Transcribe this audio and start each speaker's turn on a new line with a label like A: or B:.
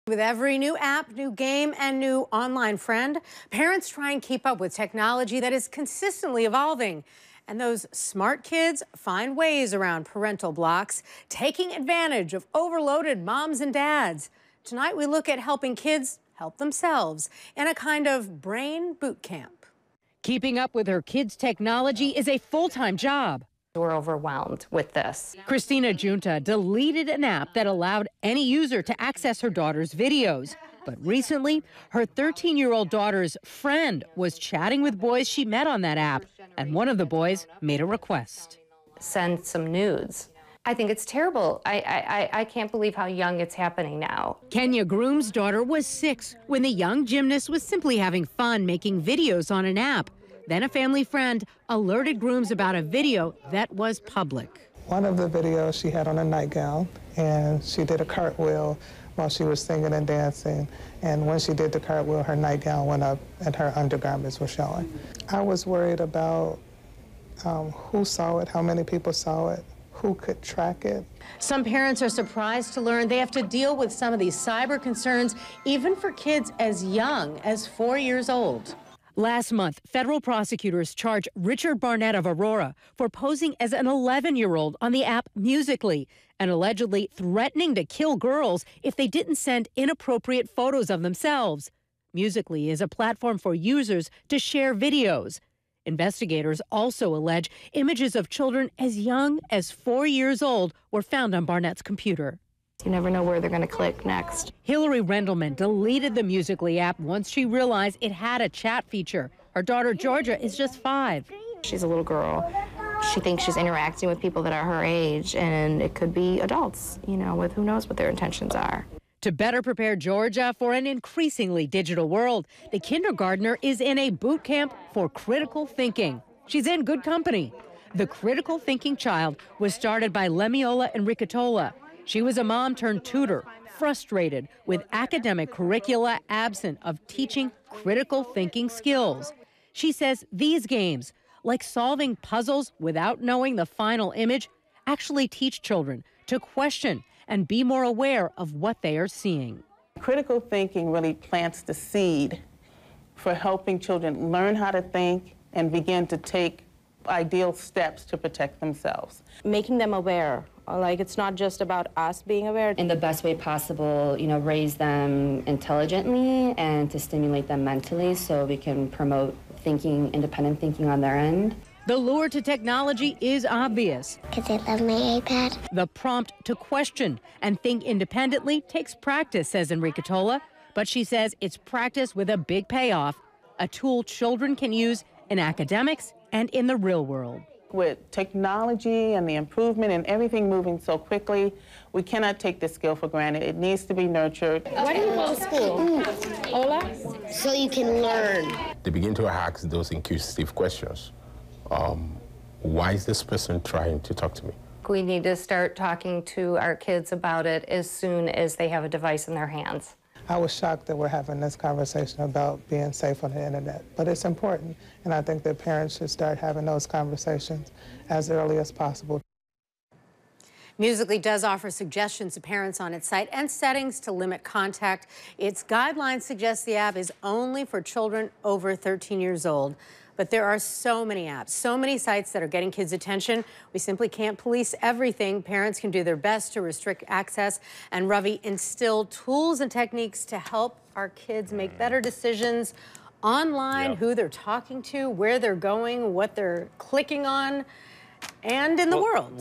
A: With every new app, new game, and new online friend, parents try and keep up with technology that is consistently evolving. And those smart kids find ways around parental blocks, taking advantage of overloaded moms and dads. Tonight, we look at helping kids help themselves in a kind of brain boot camp.
B: Keeping up with her kids' technology is a full-time job.
C: We're overwhelmed with this.
B: Christina Junta deleted an app that allowed any user to access her daughter's videos. But recently, her 13-year-old daughter's friend was chatting with boys she met on that app, and one of the boys made a request.
C: Send some nudes. I think it's terrible. I can't believe how young it's happening now.
B: Kenya Grooms' daughter was 6 when the young gymnast was simply having fun making videos on an app. Then a family friend alerted Grooms about a video that was public.
D: One of the videos she had on a nightgown, and she did a cartwheel while she was singing and dancing. And when she did the cartwheel, her nightgown went up and her undergarments were showing. I was worried about who saw it, how many people saw it, who could track it.
A: Some parents are surprised to learn they have to deal with some of these cyber concerns, even for kids as young as 4 years old.
B: Last month, federal prosecutors charged Richard Barnett of Aurora for posing as an 11-year-old on the app Musical.ly and allegedly threatening to kill girls if they didn't send inappropriate photos of themselves. Musical.ly is a platform for users to share videos. Investigators also allege images of children as young as 4 years old were found on Barnett's computer.
C: You never know where they're going to click next.
B: Hillarey Rendleman deleted the Musical.ly app once she realized it had a chat feature. Her daughter, Georgia, is just 5.
C: She's a little girl. She thinks she's interacting with people that are her age, and it could be adults, with who knows what their intentions are.
B: To better prepare Georgia for an increasingly digital world, the kindergartner is in a boot camp for critical thinking. She's in good company. The Critical Thinking Child was started by Lemi-ola Erinkitola. She was a mom turned tutor, frustrated with academic curricula absent of teaching critical thinking skills. She says these games, like solving puzzles without knowing the final image, actually teach children to question and be more aware of what they are seeing.
E: Critical thinking really plants the seed for helping children learn how to think and begin to take ideal steps to protect themselves.
F: Making them aware, it's not just about us being aware.
G: In the best way possible, raise them intelligently and to stimulate them mentally so we can promote independent thinking on their end.
B: The lure to technology is obvious.
H: Because I love my iPad.
B: The prompt to question and think independently takes practice, says Erinkitola, but she says it's practice with a big payoff, a tool children can use in academics and in the real world.
E: With technology and the improvement and everything moving so quickly, we cannot take this skill for granted. It needs to be nurtured.
F: Why do you go to school? Ola?
H: So you can learn.
I: They begin to ask those inquisitive questions. Why is this person trying to talk to me?
C: We need to start talking to our kids about it as soon as they have a device in their hands.
D: I was shocked that we're having this conversation about being safe on the internet, but it's important, and I think that parents should start having those conversations as early as possible.
A: Musical.ly does offer suggestions to parents on its site and settings to limit contact. Its guidelines suggest the app is only for children over 13 years old. But there are so many apps, so many sites that are getting kids' attention. We simply can't police everything. Parents can do their best to restrict access and, Ravi, instill tools and techniques to help our kids make better decisions online, who they're talking to, where they're going, what they're clicking on, and in the world.